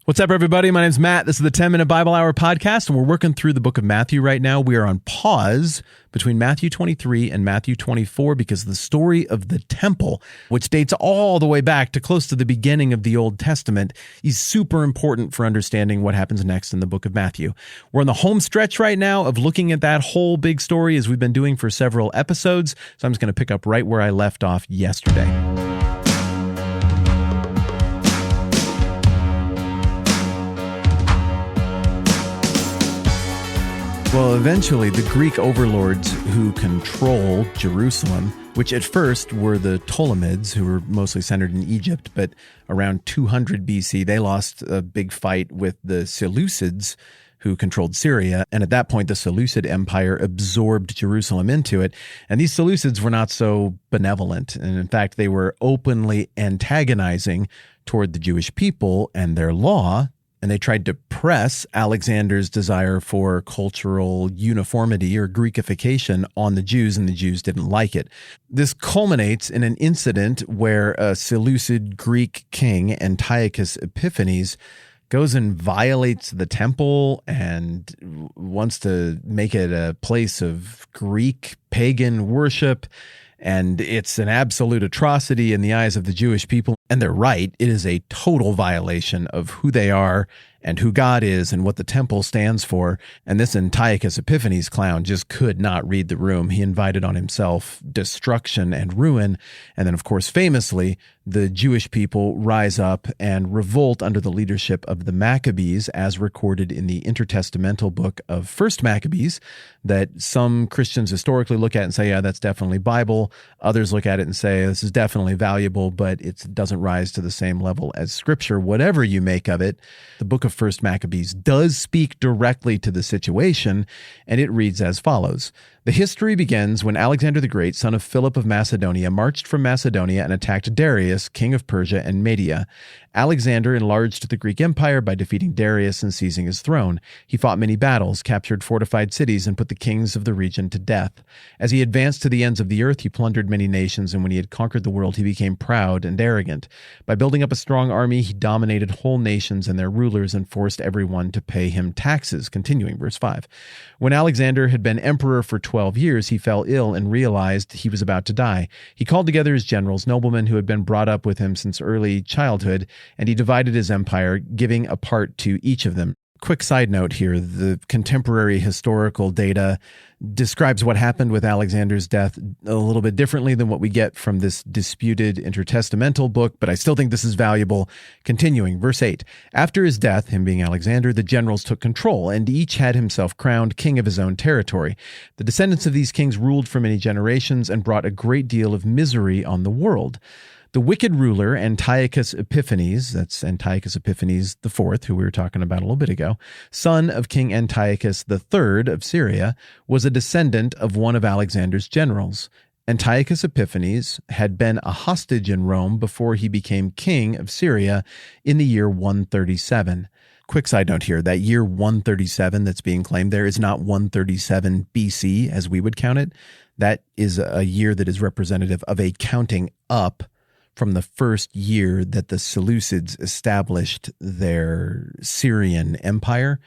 What's up, everybody? My name's Matt. This is the 10-Minute Bible Hour podcast, and we're working through the book of Matthew right now. We are on pause between Matthew 23 and Matthew 24 because the story of the temple, which dates all the way back to close to the beginning of the Old Testament, is super important for understanding what happens next in the book of Matthew. We're on the home stretch right now of looking at that whole big story as we've been doing for several episodes, so I'm just going to pick up right where I left off yesterday. Well, eventually, the Greek overlords who control Jerusalem, which at first were the Ptolemies, who were mostly centered in Egypt, but around 200 BC, they lost a big fight with the Seleucids, who controlled Syria. And at that point, the Seleucid Empire absorbed Jerusalem into it. And these Seleucids were not so benevolent. And in fact, they were openly antagonizing toward the Jewish people and their law. And they tried to press Alexander's desire for cultural uniformity or Greekification on the Jews, and the Jews didn't like it. This culminates in an incident where a Seleucid Greek king, Antiochus Epiphanes, goes and violates the temple and wants to make it a place of Greek pagan worship. And it's an absolute atrocity in the eyes of the Jewish people. And they're right. It is a total violation of who they are and who God is and what the temple stands for. And this Antiochus Epiphanes clown just could not read the room. He invited on himself destruction and ruin. And then, of course, famously, the Jewish people rise up and revolt under the leadership of the Maccabees, as recorded in the intertestamental book of First Maccabees, that some Christians historically look at and say, yeah, that's definitely Bible. Others look at it and say, this is definitely valuable, but it doesn't rise to the same level as Scripture. Whatever you make of it, the book of First Maccabees does speak directly to the situation, and it reads as follows. The history begins when Alexander the Great, son of Philip of Macedonia, marched from Macedonia and attacked Darius, king of Persia and Media. Alexander enlarged the Greek Empire by defeating Darius and seizing his throne. He fought many battles, captured fortified cities, and put the kings of the region to death. As he advanced to the ends of the earth, he plundered many nations, and when he had conquered the world, he became proud and arrogant. By building up a strong army, he dominated whole nations and their rulers and forced everyone to pay him taxes. Continuing, verse 5. When Alexander had been emperor for 12 years, he fell ill and realized he was about to die. He called together his generals, noblemen who had been brought up with him since early childhood, and he divided his empire, giving a part to each of them. Quick side note here, the contemporary historical data describes what happened with Alexander's death a little bit differently than what we get from this disputed intertestamental book, but I still think this is valuable. Continuing, verse 8. After his death, him being Alexander, the generals took control, and each had himself crowned king of his own territory. The descendants of these kings ruled for many generations and brought a great deal of misery on the world. The wicked ruler Antiochus Epiphanes, that's Antiochus Epiphanes IV, who we were talking about a little bit ago, son of King Antiochus III of Syria, was a descendant of one of Alexander's generals. Antiochus Epiphanes had been a hostage in Rome before he became king of Syria in the year 137. Quick side note here, that year 137 that's being claimed there is not 137 BC as we would count it. That is a year that is representative of a counting up from the first year that the Seleucids established their Syrian empire.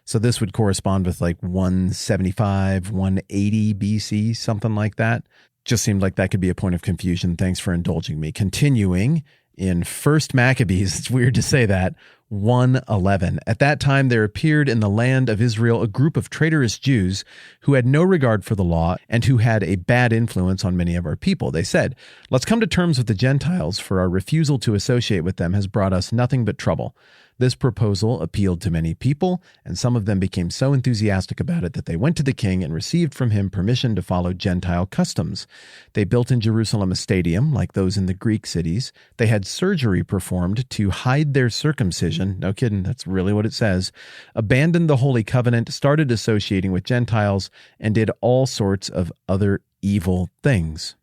So this would correspond with like 175, 180 BC, something like that. Just seemed like that could be a point of confusion. Thanks for indulging me. Continuing in First Maccabees, it's weird to say that, 1:11. At that time there appeared in the land of Israel a group of traitorous Jews who had no regard for the law and who had a bad influence on many of our people. They said, "Let's come to terms with the Gentiles, for our refusal to associate with them has brought us nothing but trouble." This proposal appealed to many people, and some of them became so enthusiastic about it that they went to the king and received from him permission to follow Gentile customs. They built in Jerusalem a stadium, like those in the Greek cities. They had surgery performed to hide their circumcision. No kidding, that's really what it says. Abandoned the Holy Covenant, started associating with Gentiles, and did all sorts of other evil things.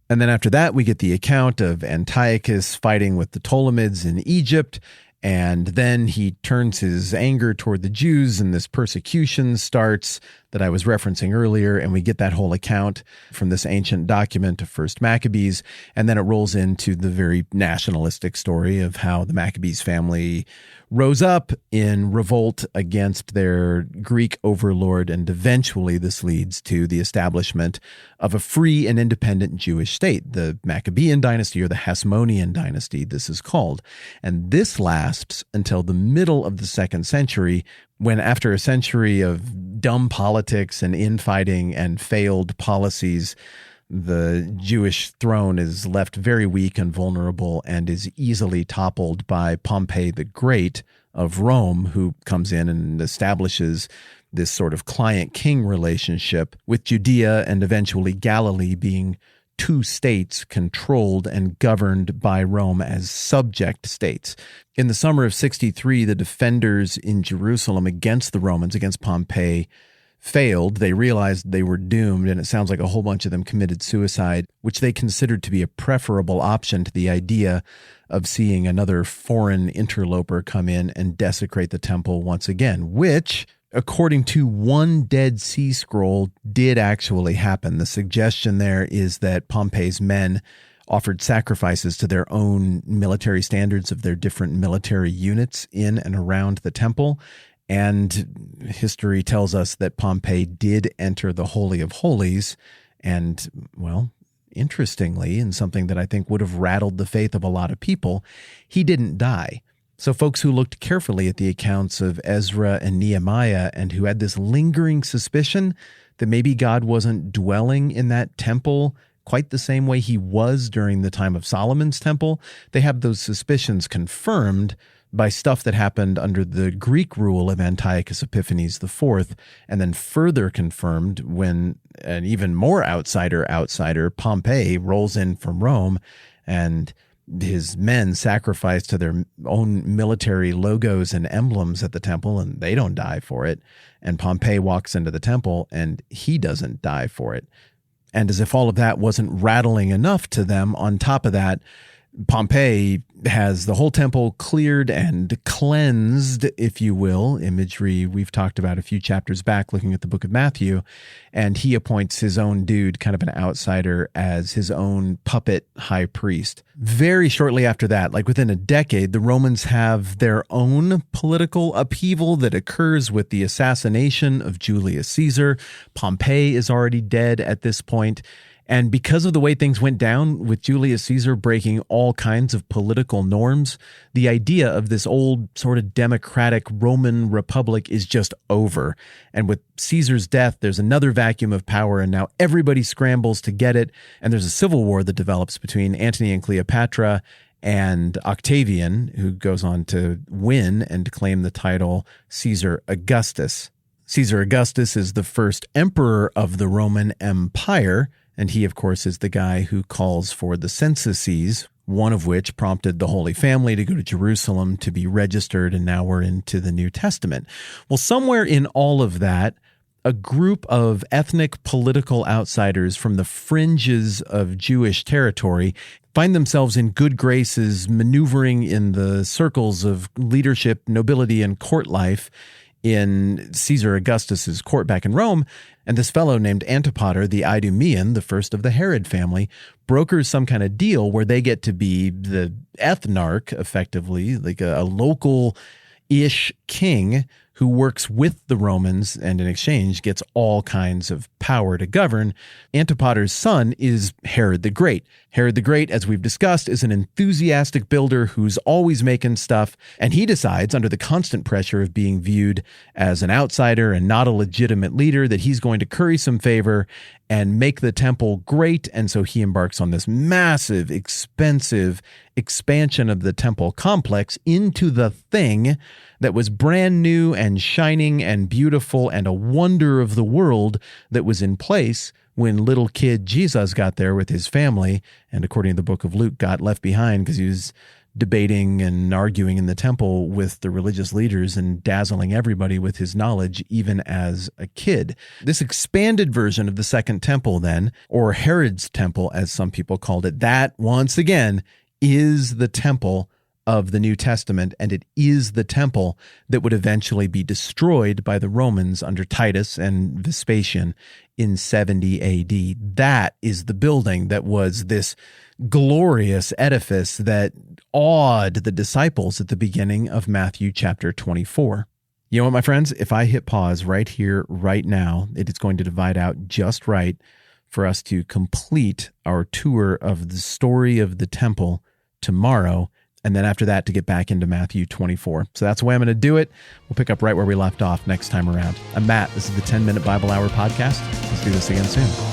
And then after that, we get the account of Antiochus fighting with the Ptolemies in Egypt. And then he turns his anger toward the Jews, and this persecution starts that I was referencing earlier, and we get that whole account from this ancient document of First Maccabees, and then it rolls into the very nationalistic story of how the Maccabees family rose up in revolt against their Greek overlord, and eventually this leads to the establishment of a free and independent Jewish state, the Maccabean dynasty, or the Hasmonean dynasty, this is called. And this lasts until the middle of the 2nd century, when after a century of dumb politics and infighting and failed policies, the Jewish throne is left very weak and vulnerable and is easily toppled by Pompey the Great of Rome, who comes in and establishes this sort of client-king relationship, with Judea and eventually Galilee being two states controlled and governed by Rome as subject states. In the summer of 63, the defenders in Jerusalem against the Romans, against Pompey, failed. They realized they were doomed, and it sounds like a whole bunch of them committed suicide, which they considered to be a preferable option to the idea of seeing another foreign interloper come in and desecrate the temple once again, which, according to one Dead Sea Scroll, did actually happen. The suggestion there is that Pompey's men offered sacrifices to their own military standards of their different military units in and around the temple. And history tells us that Pompey did enter the Holy of Holies. And, well, interestingly, and something that I think would have rattled the faith of a lot of people, he didn't die. So folks who looked carefully at the accounts of Ezra and Nehemiah and who had this lingering suspicion that maybe God wasn't dwelling in that temple quite the same way he was during the time of Solomon's temple, they have those suspicions confirmed by stuff that happened under the Greek rule of Antiochus Epiphanes IV, and then further confirmed when an even more outsider, Pompey, rolls in from Rome, and his men sacrifice to their own military logos and emblems at the temple, and they don't die for it. And Pompey walks into the temple, and he doesn't die for it. And as if all of that wasn't rattling enough to them, on top of that, Pompey has the whole temple cleared and cleansed, if you will, imagery we've talked about a few chapters back looking at the book of Matthew, and he appoints his own dude, kind of an outsider, as his own puppet high priest. Very shortly after that, like within a decade, the Romans have their own political upheaval that occurs with the assassination of Julius Caesar. Pompey is already dead at this point. And because of the way things went down with Julius Caesar breaking all kinds of political norms, the idea of this old sort of democratic Roman republic is just over. And with Caesar's death, there's another vacuum of power, and now everybody scrambles to get it. And there's a civil war that develops between Antony and Cleopatra and Octavian, who goes on to win and claim the title Caesar Augustus. Caesar Augustus is the first emperor of the Roman Empire, and he, of course, is the guy who calls for the censuses, one of which prompted the Holy Family to go to Jerusalem to be registered, and now we're into the New Testament. Well, somewhere in all of that, a group of ethnic political outsiders from the fringes of Jewish territory find themselves in good graces, maneuvering in the circles of leadership, nobility, and court life in Caesar Augustus's court back in Rome. And this fellow named Antipater, the Idumean, the first of the Herod family, brokers some kind of deal where they get to be the ethnarch, effectively, like a local-ish king who works with the Romans and in exchange gets all kinds of power to govern. Antipater's son is Herod the Great. Herod the Great, as we've discussed, is an enthusiastic builder who's always making stuff, and he decides, under the constant pressure of being viewed as an outsider and not a legitimate leader, that he's going to curry some favor and make the temple great. And so he embarks on this massive, expensive expansion of the temple complex into the thing that was brand new and shining and beautiful and a wonder of the world that was in place when little kid Jesus got there with his family, and according to the book of Luke, got left behind because he was debating and arguing in the temple with the religious leaders and dazzling everybody with his knowledge, even as a kid. This expanded version of the Second Temple then, or Herod's Temple, as some people called it, that, once again, is the temple of the New Testament, and it is the temple that would eventually be destroyed by the Romans under Titus and Vespasian in 70 AD. That is the building that was this glorious edifice that awed the disciples at the beginning of Matthew chapter 24. You know what, my friends? If I hit pause right here, right now, it is going to divide out just right for us to complete our tour of the story of the temple tomorrow, and then after that to get back into Matthew 24. So that's the way I'm going to do it. We'll pick up right where we left off next time around. I'm Matt. This is the 10 Minute Bible Hour podcast. Let's do this again soon.